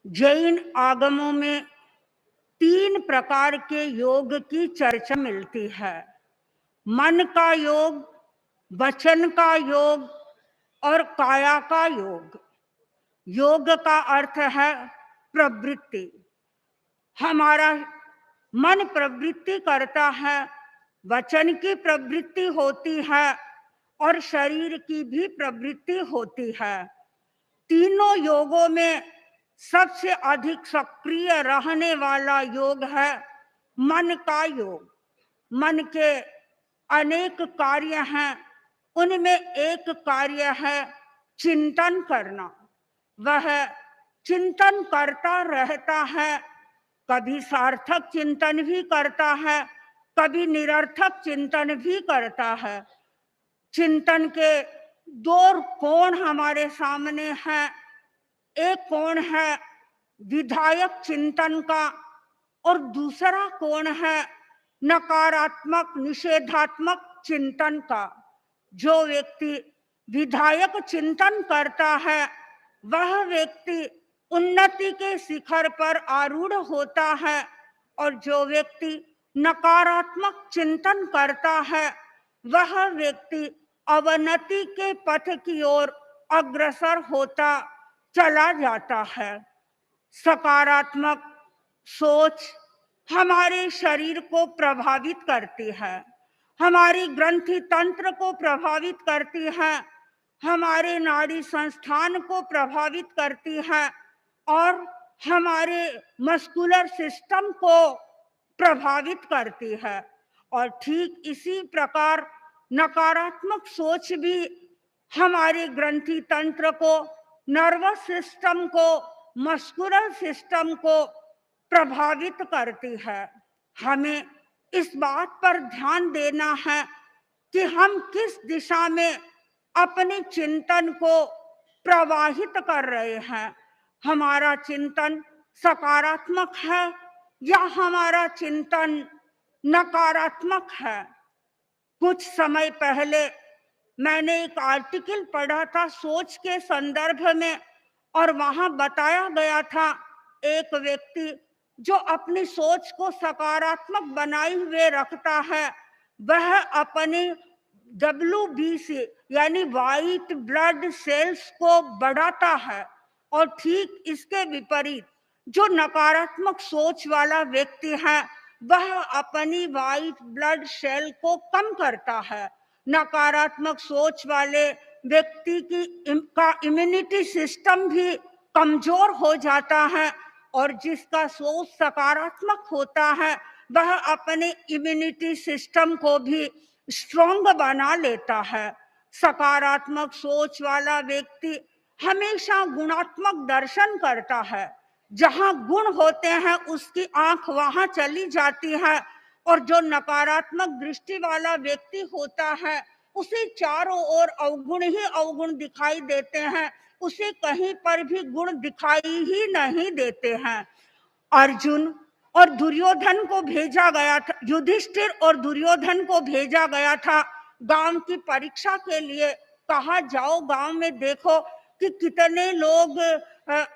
जैन आगमों में 3 प्रकार के योग की चर्चा मिलती है। मन का योग, वचन का योग और काया का योग। योग का अर्थ है प्रवृत्ति। हमारा मन प्रवृत्ति करता है, वचन की प्रवृत्ति होती है और शरीर की भी प्रवृत्ति होती है। तीनों योगों में सबसे अधिक सक्रिय रहने वाला योग है मन का योग। मन के अनेक कार्य हैं, उनमें एक कार्य है चिंतन करना। वह चिंतन करता रहता है, कभी सार्थक चिंतन भी करता है, कभी निरर्थक चिंतन भी करता है। चिंतन के 2 कोण हमारे सामने हैं। एक कोण है विधायक चिंतन का और दूसरा कोण है नकारात्मक निषेधात्मक चिंतन का। जो व्यक्ति विधायक चिंतन करता है वह व्यक्ति उन्नति के शिखर पर आरूढ़ होता है, और जो व्यक्ति नकारात्मक चिंतन करता है वह व्यक्ति अवनति के पथ की ओर अग्रसर होता चला जाता है। सकारात्मक सोच हमारे शरीर को प्रभावित करती है, हमारी ग्रंथि तंत्र को प्रभावित करती है, हमारे नाड़ी संस्थान को प्रभावित करती है और हमारे मस्कुलर सिस्टम को प्रभावित करती है। और ठीक इसी प्रकार नकारात्मक सोच भी हमारे ग्रंथि तंत्र को, नर्वस सिस्टम को, मस्कुलर सिस्टम को प्रभावित करती है। हमें इस बात पर ध्यान देना है कि हम किस दिशा में अपने चिंतन को प्रवाहित कर रहे हैं। हमारा चिंतन सकारात्मक है या हमारा चिंतन नकारात्मक है। कुछ समय पहले मैंने एक आर्टिकल पढ़ा था सोच के संदर्भ में, और वहां बताया गया था एक व्यक्ति जो अपनी सोच को सकारात्मक बनाए हुए रखता है वह अपने WBC यानी वाइट ब्लड सेल्स को बढ़ाता है, और ठीक इसके विपरीत जो नकारात्मक सोच वाला व्यक्ति है वह अपनी वाइट ब्लड सेल को कम करता है। नकारात्मक सोच वाले व्यक्ति का इम्यूनिटी सिस्टम भी कमजोर हो जाता है, और जिसका सोच सकारात्मक होता है वह अपने इम्यूनिटी सिस्टम को भी स्ट्रॉन्ग बना लेता है। सकारात्मक सोच वाला व्यक्ति हमेशा गुणात्मक दर्शन करता है। जहां गुण होते हैं उसकी आंख वहां चली जाती है, और जो नकारात्मक दृष्टि वाला व्यक्ति होता है उसे चारों ओर अवगुण ही अवगुण दिखाई देते हैं, उसे कहीं पर भी गुण दिखाई ही नहीं देते हैं। अर्जुन और दुर्योधन को भेजा गया था, युधिष्ठिर और दुर्योधन को भेजा गया था गांव की परीक्षा के लिए। कहा जाओ गांव में देखो कि कितने लोग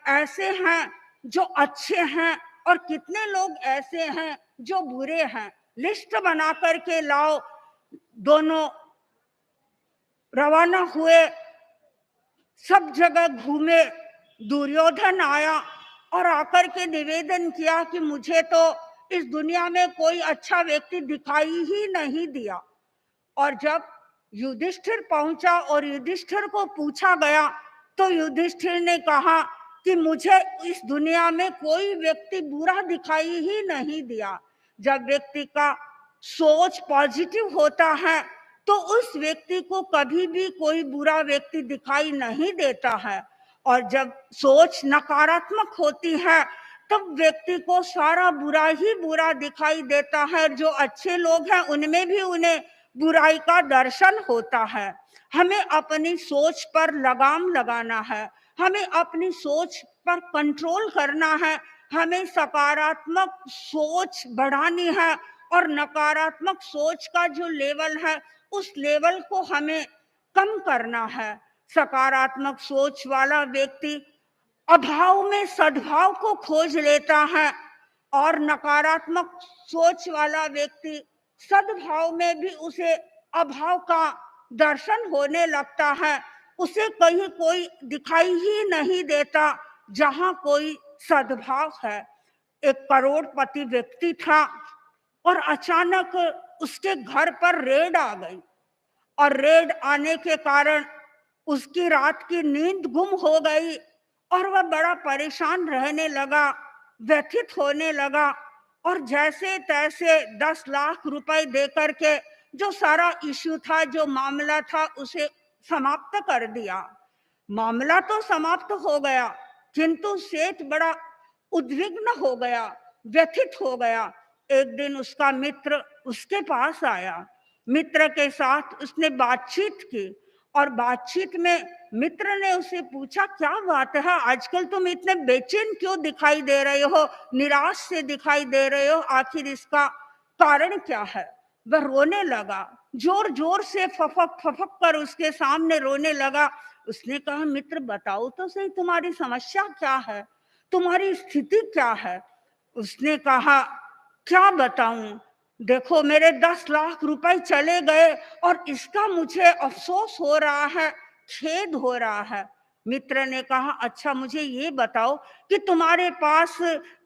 ऐसे हैं जो अच्छे हैं और कितने लोग ऐसे हैं जो बुरे हैं, लिस्ट बना करके लाओ। दोनों रवाना हुए, सब जगह घूमे। दुर्योधन आया और आकर के निवेदन किया कि मुझे तो इस दुनिया में कोई अच्छा व्यक्ति दिखाई ही नहीं दिया। और जब युधिष्ठिर पहुंचा और युधिष्ठिर को पूछा गया तो युधिष्ठिर ने कहा कि मुझे इस दुनिया में कोई व्यक्ति बुरा दिखाई ही नहीं दिया। जब व्यक्ति का सोच पॉजिटिव होता है तो उस व्यक्ति को कभी भी कोई बुरा व्यक्ति दिखाई नहीं देता है, और जब सोच नकारात्मक होती है तब व्यक्ति को सारा बुरा ही बुरा दिखाई देता है। जो अच्छे लोग हैं उनमें भी उन्हें बुराई का दर्शन होता है। हमें अपनी सोच पर लगाम लगाना है, हमें अपनी सोच पर कंट्रोल करना है, हमें सकारात्मक सोच बढ़ानी है, और नकारात्मक सोच का जो लेवल है उस लेवल को हमें कम करना है। सकारात्मक सोच वाला व्यक्ति अभाव में सद्भाव को खोज लेता है और नकारात्मक सोच वाला व्यक्ति सद्भाव में भी उसे अभाव का दर्शन होने लगता है। उसे कहीं कोई दिखाई ही नहीं देता जहां कोई सद्भाव है। एक करोड़पति व्यक्ति था और अचानक उसके घर पर रेड आ गई और रेड आने के कारण उसकी रात की नींद गुम हो गई और वह बड़ा परेशान रहने लगा, व्यथित होने लगा और जैसे तैसे 10 लाख रुपए देकर के जो सारा इश्यू था, जो मामला था, उसे समाप्त कर दिया। मामला तो समाप्त हो गया, किंतु सेठ बड़ा उद्विग्न हो गया, व्यथित हो गया। एक दिन उसका मित्र उसके पास आया, मित्र के साथ उसने बातचीत की और बातचीत में मित्र ने उसे पूछा, क्या बात है, आजकल तुम इतने बेचैन क्यों दिखाई दे रहे हो, निराश से दिखाई दे रहे हो, आखिर इसका कारण क्या है? वह रोने लगा, जोर जोर से फफक फफक कर उसके सामने रोने लगा। उसने कहा, मित्र बताओ तो सही, तुम्हारी समस्या क्या है, तुम्हारी स्थिति क्या है? उसने कहा, क्या बताऊं, देखो मेरे 10 लाख रुपए चले गए और इसका मुझे अफसोस हो रहा है, खेद हो रहा है। मित्र ने कहा, अच्छा मुझे ये बताओ कि तुम्हारे पास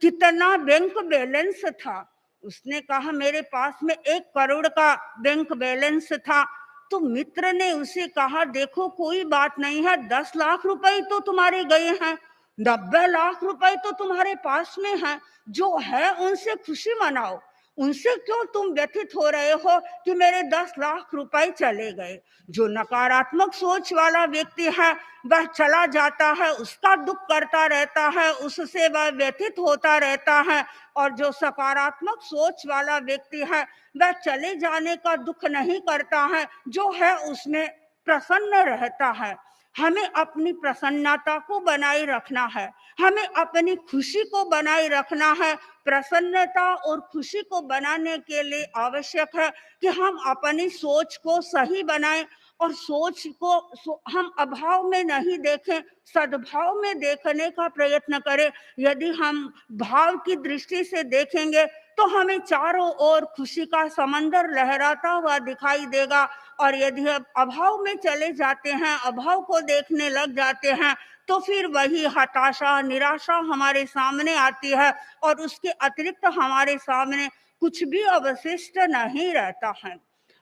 कितना बैंक बैलेंस था? उसने कहा, मेरे पास में 1 करोड़ का बैंक बैलेंस था। तो मित्र ने उसे कहा, देखो कोई बात नहीं है, 10 लाख रुपए तो तुम्हारे गए हैं, 90 लाख रुपए तो तुम्हारे पास में है, जो है उनसे खुशी मनाओ, उनसे क्यों तुम व्यथित हो रहे हो कि मेरे 10 लाख रुपए चले गए? जो नकारात्मक सोच वाला व्यक्ति है वह चला जाता है, उसका दुख करता रहता है, उससे वह व्यथित होता रहता है, और जो सकारात्मक सोच वाला व्यक्ति है वह चले जाने का दुख नहीं करता है, जो है उसमें प्रसन्न रहता है। हमें अपनी प्रसन्नता को बनाए रखना है, हमें अपनी खुशी को बनाए रखना है। प्रसन्नता और खुशी को बनाने के लिए आवश्यक है कि हम अपनी सोच को सही बनाएं और सोच को हम अभाव में नहीं देखें, सद्भाव में देखने का प्रयत्न करें। यदि हम भाव की दृष्टि से देखेंगे तो हमें चारों ओर खुशी का समंदर लहराता हुआ दिखाई देगा, और यदि हम अभाव में चले जाते हैं, अभाव को देखने लग जाते हैं, तो फिर वही हताशा, निराशा हमारे सामने आती है और उसके अतिरिक्त हमारे सामने कुछ भी अवशिष्ट नहीं रहता है।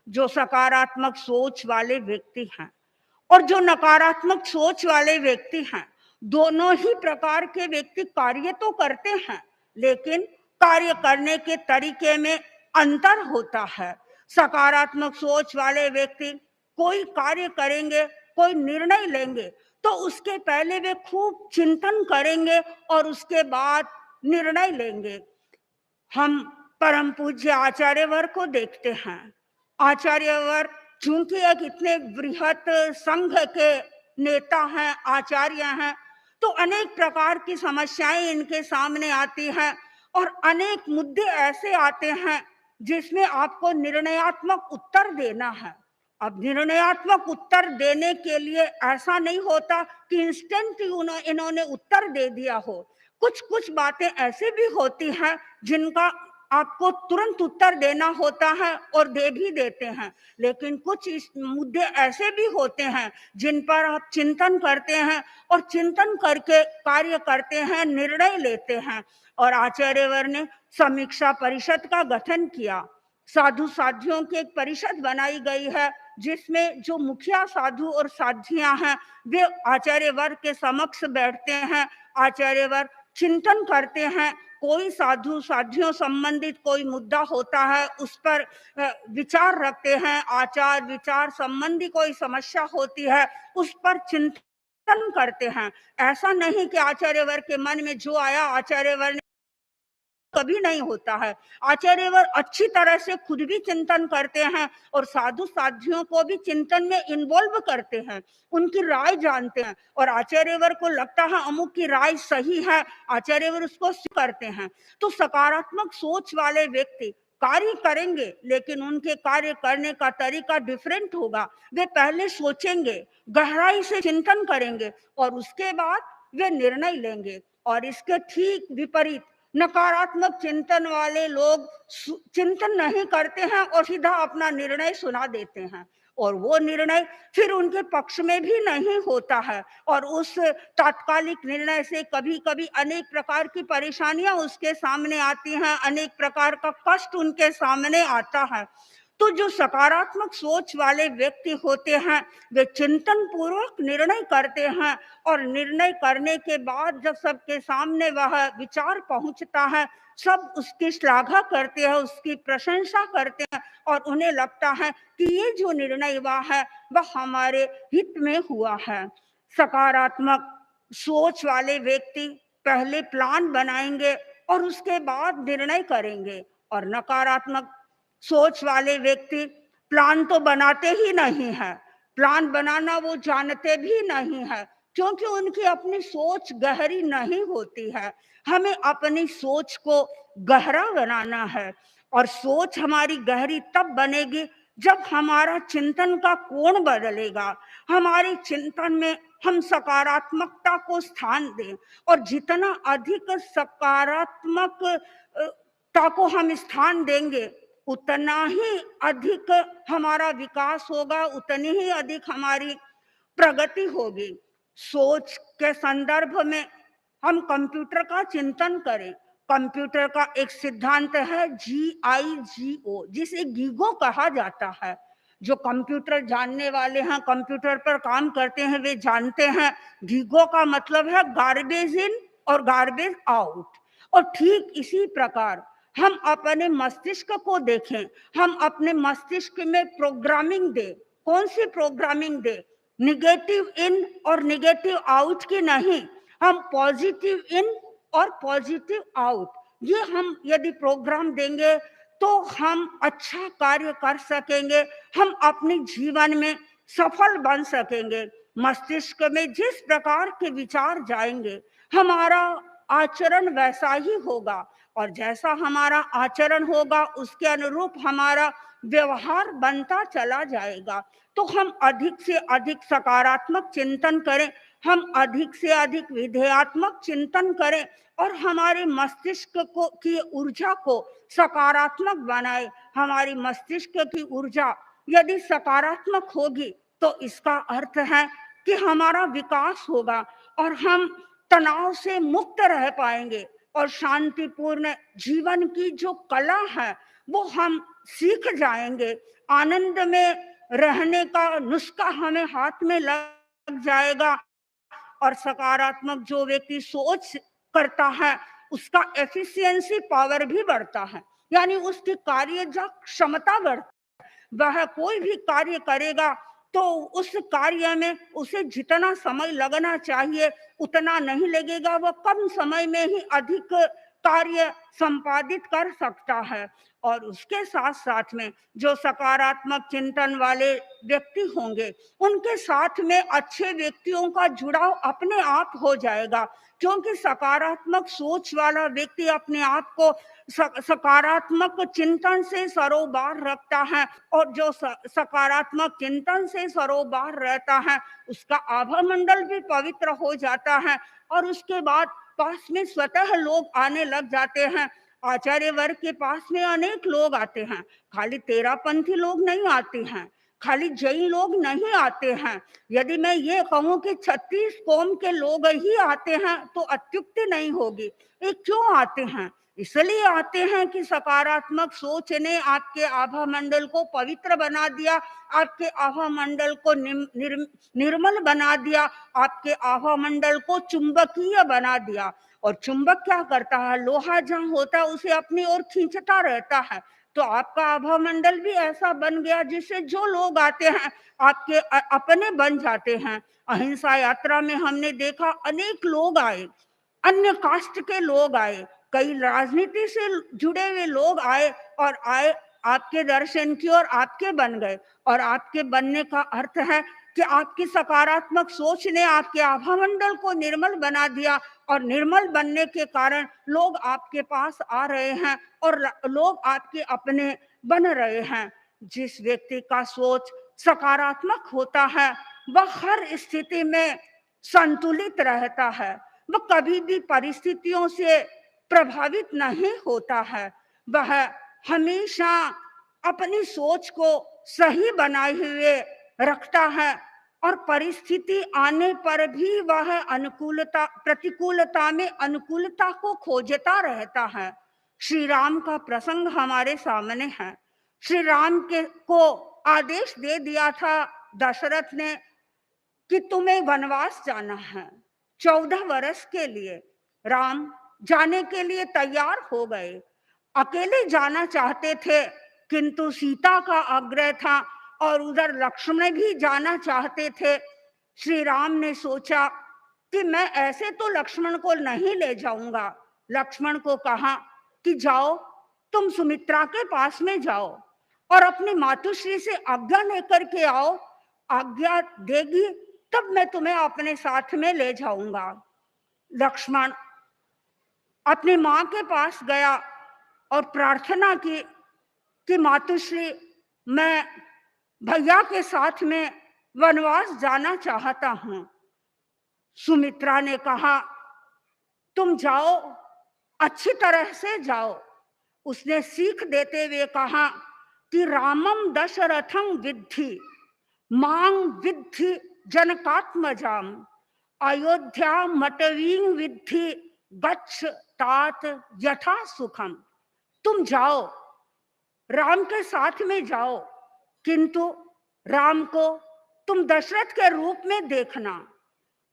जो सकारात्मक सोच वाले व्यक्ति हैं और जो नकारात्मक सोच वाले व्यक्ति हैं, दोनों ही प्रकार के व्यक्ति कार्य तो करते हैं, लेकिन कार्य करने के तरीके में अंतर होता है। सकारात्मक सोच वाले व्यक्ति कोई कार्य करेंगे, कोई निर्णय लेंगे, तो उसके पहले वे खूब चिंतन करेंगे और उसके बाद निर्णय लेंगे। हम परम पूज्य आचार्यवर को देखते हैं। आचार्यवर चूंकि एक इतने बृहत संघ के नेता हैं, आचार्य हैं, तो अनेक प्रकार की समस्याएं इनके सामने आती हैं और अनेक मुद्दे ऐसे आते हैं जिसमें आपको निर्णयात्मक उत्तर देना है। अब निर्णयात्मक उत्तर देने के लिए ऐसा नहीं होता कि इंस्टेंट इन्होंने उत्तर दे दिया हो। कुछ कुछ बातें ऐसे भी होती हैं जिनका आपको तुरंत उत्तर देना होता है और दे भी देते हैं, लेकिन कुछ इस मुद्दे ऐसे भी होते हैं जिन पर आप चिंतन करते हैं और चिंतन करके कार्य करते हैं, निर्णय लेते हैं। और आचार्यवर ने समीक्षा परिषद का गठन किया, साधु साध्वियों की एक परिषद बनाई गई है जिसमें जो मुखिया साधु और साध्वियां हैं वे आचार्यवर के समक्ष बैठते हैं। आचार्यवर चिंतन करते हैं, कोई साधु साध्वियों संबंधित कोई मुद्दा होता है उस पर विचार रखते हैं, आचार विचार संबंधी कोई समस्या होती है उस पर चिंतन करते हैं। ऐसा नहीं कि आचार्यवर के मन में जो आया आचार्यवर ने, कभी नहीं होता है। आचार्यवर अच्छी तरह से खुद भी चिंतन करते हैं और साधु साध्वियों को भी चिंतन में इन्वॉल्व करते हैं, उनकी राय जानते हैं, और आचार्यवर को लगता है अमुक की राय सही है, आचार्यवर उसको करते हैं। तो सकारात्मक सोच वाले व्यक्ति कार्य करेंगे, लेकिन उनके कार्य करने का तरीका डिफरेंट होगा। वे पहले सोचेंगे, गहराई से चिंतन करेंगे और उसके बाद वे निर्णय लेंगे। और इसके ठीक विपरीत नकारात्मक चिंतन वाले लोग चिंतन नहीं करते हैं और सीधा अपना निर्णय सुना देते हैं, और वो निर्णय फिर उनके पक्ष में भी नहीं होता है, और उस तात्कालिक निर्णय से कभी कभी अनेक प्रकार की परेशानियां उसके सामने आती हैं, अनेक प्रकार का कष्ट उनके सामने आता है। तो जो सकारात्मक सोच वाले व्यक्ति होते हैं वे चिंतन पूर्वक निर्णय करते हैं, और निर्णय करने के बाद जब सबके सामने वह विचार पहुंचता है, सब उसकी श्लाघा करते हैं, उसकी प्रशंसा करते हैं, और उन्हें लगता है कि ये जो निर्णय हुआ है वह हमारे हित में हुआ है। सकारात्मक सोच वाले व्यक्ति पहले प्लान बनाएंगे और उसके बाद निर्णय करेंगे, और नकारात्मक सोच वाले व्यक्ति प्लान तो बनाते ही नहीं है, प्लान बनाना वो जानते भी नहीं है, क्योंकि उनकी अपनी सोच गहरी नहीं होती है। हमें अपनी सोच को गहरा बनाना है, और सोच हमारी गहरी तब बनेगी जब हमारा चिंतन का कोण बदलेगा। हमारी चिंतन में हम सकारात्मकता को स्थान दें, और जितना अधिक सकारात्मकता को हम स्थान देंगे उतना ही अधिक हमारा विकास होगा, उतनी ही अधिक हमारी प्रगति होगी। सोच के संदर्भ में हम कंप्यूटर का चिंतन करें। कंप्यूटर का एक सिद्धांत है GIGO, जिसे गीगो कहा जाता है। जो कंप्यूटर जानने वाले हैं, कंप्यूटर पर काम करते हैं, वे जानते हैं गीगो का मतलब है गार्बेज इन और गार्बेज आउट। और ठीक इसी प्रकार हम अपने मस्तिष्क को देखें, हम अपने मस्तिष्क में प्रोग्रामिंग दें। कौन सी प्रोग्रामिंग दें? निगेटिव इन और निगेटिव आउट की नहीं, हम पॉजिटिव इन और पॉजिटिव आउट, ये हम यदि प्रोग्राम देंगे तो हम अच्छा कार्य कर सकेंगे, हम अपने जीवन में सफल बन सकेंगे। मस्तिष्क में जिस प्रकार के विचार जाएंगे हमारा आचरण वैसा ही होगा, और जैसा हमारा आचरण होगा उसके अनुरूप हमारा व्यवहार बनता चला जाएगा। तो हम अधिक से अधिक सकारात्मक चिंतन करें, हम अधिक से अधिक विधेयात्मक चिंतन करें, और हमारे मस्तिष्क को की ऊर्जा को सकारात्मक बनाए। हमारी मस्तिष्क की ऊर्जा यदि सकारात्मक होगी तो इसका अर्थ है कि हमारा विकास होगा, और हम तनाव से मुक्त रह पाएंगे, और शांतिपूर्ण जीवन की जो कला है वो हम सीख जाएंगे। आनंद में रहने का नुस्खा हमें हाथ में लग जाएगा, और सकारात्मक जो व्यक्ति सोच करता है उसका एफिशिएंसी पावर भी बढ़ता है, यानी उसकी कार्य क्षमता बढ़ती है। वह कोई भी कार्य करेगा तो उस कार्य में उसे जितना समय लगना चाहिए उतना नहीं लगेगा, वह कम समय में ही अधिक कार्य संपादित कर सकता है। और उसके साथ साथ में जो सकारात्मक चिंतन वाले व्यक्ति होंगे उनके साथ में अच्छे व्यक्तियों का जुड़ाव अपने आप हो जाएगा, क्योंकि सकारात्मक सोच वाला व्यक्ति अपने आप को सकारात्मक चिंतन से सरोबार रखता है, और जो सकारात्मक चिंतन से सरोबार रहता है उसका आभा मंडल भी पवित्र हो जाता है, और उसके बाद पास में स्वतः लोग आने लग जाते हैं। आचार्य वर्ग के पास में अनेक लोग आते हैं, खाली तेरापंथी लोग नहीं आते हैं, खाली जैन लोग नहीं आते हैं। यदि मैं ये कहूँ कि 36 कौम के लोग ही आते हैं तो अत्युक्ति नहीं होगी। ये क्यों आते हैं? इसलिए आते हैं कि सकारात्मक सोच ने आपके आभा मंडल को पवित्र बना दिया, आपके आभा मंडल को निर्मल बना दिया, आपके आभा मंडल को चुंबकीय बना दिया। और चुंबक क्या करता है? लोहा जहाँ होता है उसे अपनी ओर खींचता रहता है। तो आपका आभा मंडल भी ऐसा बन गया जिससे जो लोग आते हैं आपके अपने बन जाते हैं। अहिंसा यात्रा में हमने देखा अनेक लोग आए, अन्य कास्ट के लोग आए, कई राजनीति से जुड़े हुए लोग आए, और आए आपके दर्शन की और आपके बन गए। और आपके बनने का अर्थ है कि आपकी सकारात्मक सोच ने आपके आभा मंडल को निर्मल बना दिया, और निर्मल बनने के कारण लोग आपके पास आ रहे हैं और लोग आपके अपने बन रहे हैं। जिस व्यक्ति का सोच सकारात्मक होता है वह हर स्थिति में संतुलित रहता है, वह कभी भी परिस्थितियों से प्रभावित नहीं होता है। वह हमेशा अपनी सोच को सही बनाए हुए रखता है और परिस्थिति आने पर भी वह अनुकूलता प्रतिकूलता में अनुकूलता को खोजता रहता है। श्री राम का प्रसंग हमारे सामने है। श्री राम के को आदेश दे दिया था दशरथ ने कि तुम्हें वनवास जाना है 14 वर्ष के लिए। राम जाने के लिए तैयार हो गए, अकेले जाना चाहते थे, किंतु सीता का आग्रह था और उधर लक्ष्मण भी जाना चाहते थे। श्री राम ने सोचा कि मैं ऐसे तो लक्ष्मण को नहीं ले जाऊंगा। लक्ष्मण को कहा कि जाओ, तुम सुमित्रा के पास में जाओ और अपनी मातुश्री से आज्ञा लेकर के आओ, आज्ञा देगी तब मैं तुम्हें अपने साथ में ले जाऊंगा। लक्ष्मण अपनी मां के पास गया और प्रार्थना की कि मातुश्री, मैं भैया के साथ में वनवास जाना चाहता हूं। सुमित्रा ने कहा तुम जाओ, अच्छी तरह से जाओ। उसने सीख देते हुए कहा कि रामम दशरथं विद्धि मां विद्धि जनकात्मजाम अयोध्या मटवीं विद्धि गच्छ तात यथा सुखम। तुम जाओ, राम के साथ में जाओ, किंतु राम को तुम दशरथ के रूप में देखना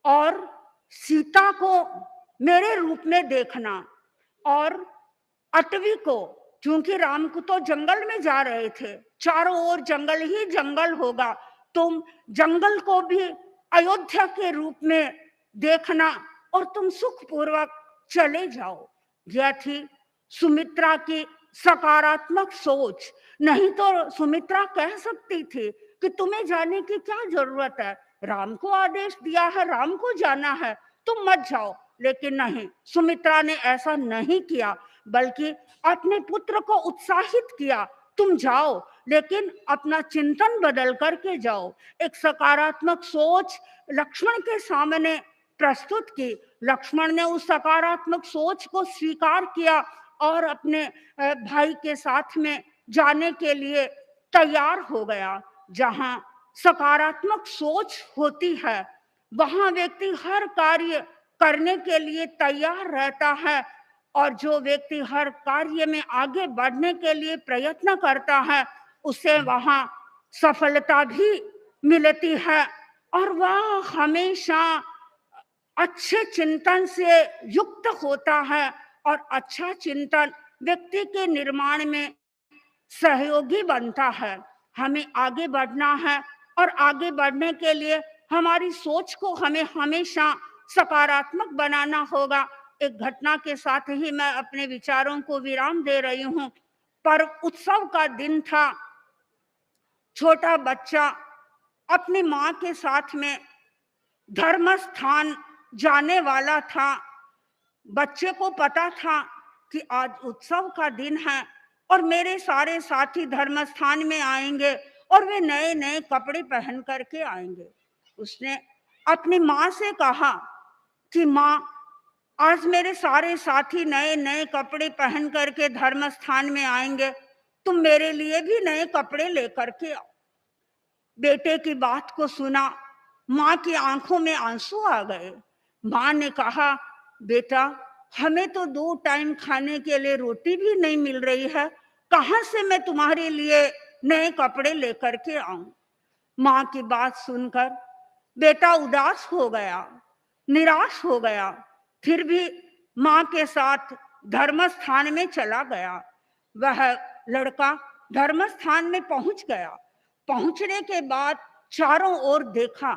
और सीता को मेरे रूप में देखना। और अटवी को, क्योंकि राम को तो जंगल में जा रहे थे, चारों ओर जंगल ही जंगल होगा, तुम जंगल को भी अयोध्या के रूप में देखना और तुम सुखपूर्वक चले जाओ। यह थी सुमित्रा की सकारात्मक सोच। नहीं तो सुमित्रा कह सकती थी कि तुम्हें जाने की क्या जरूरत है, राम को आदेश दिया है, राम को जाना है, तुम मत जाओ। लेकिन नहीं, सुमित्रा ने ऐसा नहीं किया, बल्कि अपने पुत्र को उत्साहित किया, तुम जाओ, लेकिन अपना चिंतन बदल करके जाओ। एक सकारात्मक सोच लक्ष्मण के सामने प्रस्तुत की। लक्ष्मण ने उस सकारात्मक सोच को स्वीकार किया और अपने भाई के साथ में जाने के लिए तैयार हो गया। जहां सकारात्मक सोच होती है वहां व्यक्ति हर कार्य करने के लिए तैयार रहता है, और जो व्यक्ति हर कार्य में आगे बढ़ने के लिए प्रयत्न करता है उसे वहां सफलता भी मिलती है और वह हमेशा अच्छे चिंतन से युक्त होता है। और अच्छा चिंतन व्यक्ति के निर्माण में सहयोगी बनता है। हमें आगे बढ़ना है और आगे बढ़ने के लिए हमारी सोच को हमें हमेशा सकारात्मक बनाना होगा। एक घटना के साथ ही मैं अपने विचारों को विराम दे रही हूं। पर उत्सव का दिन था, छोटा बच्चा अपनी मां के साथ में धर्म स्थान जाने वाला था। बच्चे को पता था कि आज उत्सव का दिन है और मेरे सारे साथी धर्म स्थान में आएंगे और वे नए नए कपड़े पहन करके आएंगे। उसने अपनी मां से कहा कि मां, आज मेरे सारे साथी नए नए कपड़े पहन करके धर्म स्थान में आएंगे, तुम मेरे लिए भी नए कपड़े लेकर के आओ। बेटे की बात को सुना, मां की आंखों में आंसू आ गए। मां ने कहा, बेटा, हमें तो 2 टाइम खाने के लिए रोटी भी नहीं मिल रही है, कहां से मैं तुम्हारे लिए नए कपड़े लेकर के आऊं। मां की बात सुनकर बेटा उदास हो गया, निराश हो गया, फिर भी मां के साथ धर्म स्थान में चला गया। वह लड़का धर्म स्थान में पहुंच गया। पहुंचने के बाद चारों ओर देखा,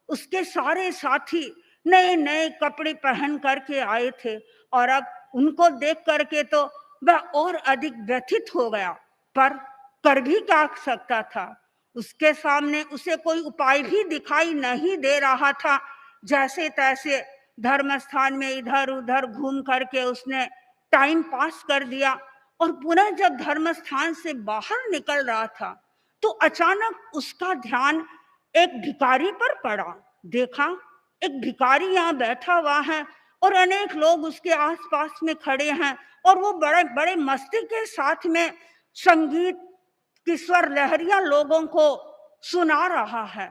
उसके सारे साथी नए नए कपड़े पहन करके आए थे और अब उनको देख करके तो वह और अधिक व्यथित हो गया। पर कर भी क्या सकता था, उसके सामने उसे कोई उपाय भी दिखाई नहीं दे रहा था। जैसे तैसे धर्म स्थान में इधर उधर घूम करके उसने टाइम पास कर दिया और पुनः जब धर्म स्थान से बाहर निकल रहा था तो अचानक उसका ध्यान एक भिखारी पर पड़ा। देखा एक भिखारी यहाँ बैठा हुआ है और अनेक लोग उसके आसपास में खड़े हैं और वो बड़े बड़े मस्ती के साथ में संगीत की स्वर लहरियां लोगों को सुना रहा है।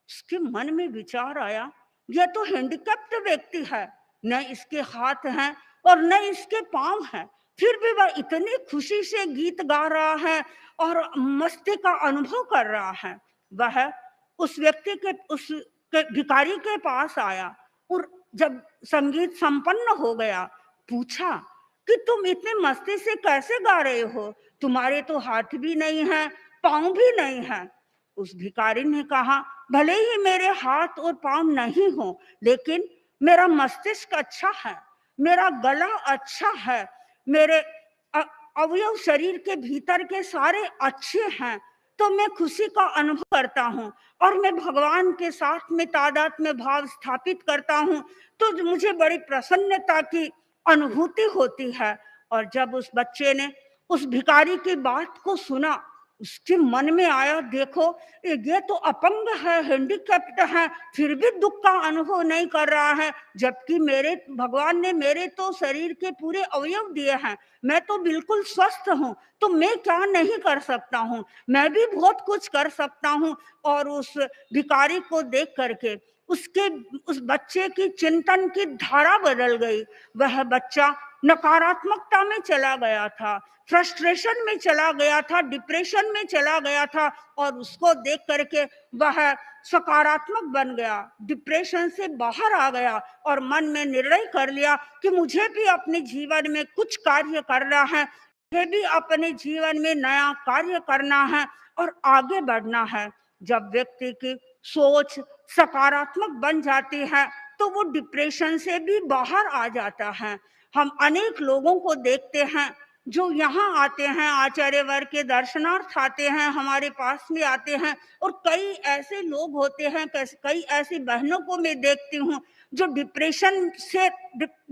उसके मन में विचार आया, यह तो हैंडीकैप्ड व्यक्ति है, न इसके हाथ हैं और न इसके पांव हैं, फिर भी वह इतनी खुशी से गीत गा रहा है और मस्ती का अनुभव कर रहा है। वह उस व्यक्ति के उस भिखारी के पास आया और जब संगीत संपन्न हो गया पूछा कि तुम इतनी मस्ती से कैसे गा रहे हो, तुम्हारे तो हाथ भी नहीं है, पांव भी नहीं है। उस भिखारी ने कहा, भले ही मेरे हाथ और पांव नहीं हो, लेकिन मेरा मस्तिष्क अच्छा है, मेरा गला अच्छा है, मेरे अवयव शरीर के भीतर के सारे अच्छे हैं, तो मैं खुशी का अनुभव करता हूँ और मैं भगवान के साथ में तादात्म्य भाव स्थापित करता हूँ, तो मुझे बड़ी प्रसन्नता की अनुभूति होती है। और जब उस बच्चे ने उस भिखारी की बात को सुना, उसके मन में आया, देखो ये तो अपंग है, हैंडीकैप्ड है, फिर भी दुख का अनुभव नहीं कर रहा है, जबकि मेरे भगवान ने मेरे तो शरीर के पूरे अवयव दिए हैं, मैं तो बिल्कुल स्वस्थ हूँ, तो मैं क्या नहीं कर सकता हूँ, मैं भी बहुत कुछ कर सकता हूँ। और उस भिखारी को देख करके उस बच्चे की चिंतन की धारा बदल गई। वह बच्चा नकारात्मकता में चला गया था, फ्रस्ट्रेशन में चला गया था, डिप्रेशन में चला गया था, और उसको देख करके वह सकारात्मक बन गया, डिप्रेशन से बाहर आ गया और मन में निर्णय कर लिया कि मुझे भी अपने जीवन में कुछ कार्य करना है, मुझे भी अपने जीवन में नया कार्य करना है और आगे बढ़ना है। जब व्यक्ति की सोच सकारात्मक बन जाती है तो वो डिप्रेशन से भी बाहर आ जाता है। हम अनेक लोगों को देखते हैं जो यहाँ आते हैं, आचार्य वर्ग के दर्शनार्थ आते हैं, हमारे पास में आते हैं, और कई ऐसे लोग होते हैं, कई ऐसी बहनों को मैं देखती हूँ जो डिप्रेशन से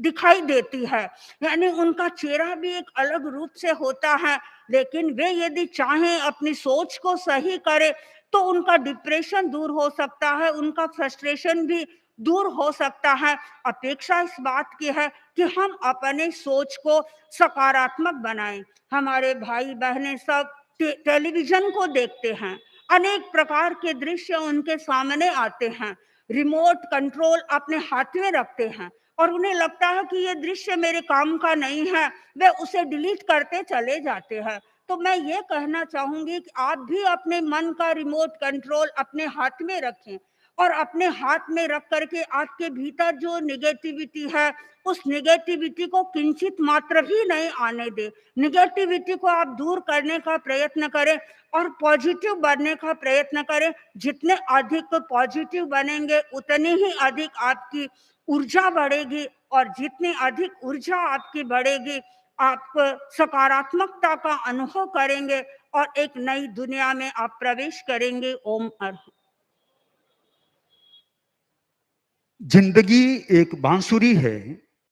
दिखाई देती है, यानी उनका चेहरा भी एक अलग रूप से होता है, लेकिन वे यदि चाहें अपनी सोच को सही करें तो उनका डिप्रेशन दूर हो सकता है, उनका फ्रस्ट्रेशन भी दूर हो सकता है। अपेक्षा इस बात की है कि हम अपने सोच को सकारात्मक बनाएं। हमारे भाई बहनें सब टेलीविजन को देखते हैं, अनेक प्रकार के दृश्य उनके सामने आते हैं, रिमोट कंट्रोल अपने हाथ में रखते हैं और उन्हें लगता है कि ये दृश्य मेरे काम का नहीं है, वे उसे डिलीट करते चले जाते हैं। तो मैं ये कहना चाहूंगी कि आप भी अपने मन का रिमोट कंट्रोल अपने हाथ में रखें और अपने हाथ में रख करके आपके भीतर जो निगेटिविटी है उस निगेटिविटी को किंचित मात्र भी नहीं आने दे। निगेटिविटी को आप दूर करने का प्रयत्न करें और पॉजिटिव बनने का प्रयत्न करें। जितने अधिक पॉजिटिव बनेंगे उतनी ही अधिक आपकी ऊर्जा बढ़ेगी, और जितनी अधिक ऊर्जा आपकी बढ़ेगी आप सकारात्मकता का अनुभव करेंगे और एक नई दुनिया में आप प्रवेश करेंगे। ओम अर्हं। जिंदगी एक बांसुरी है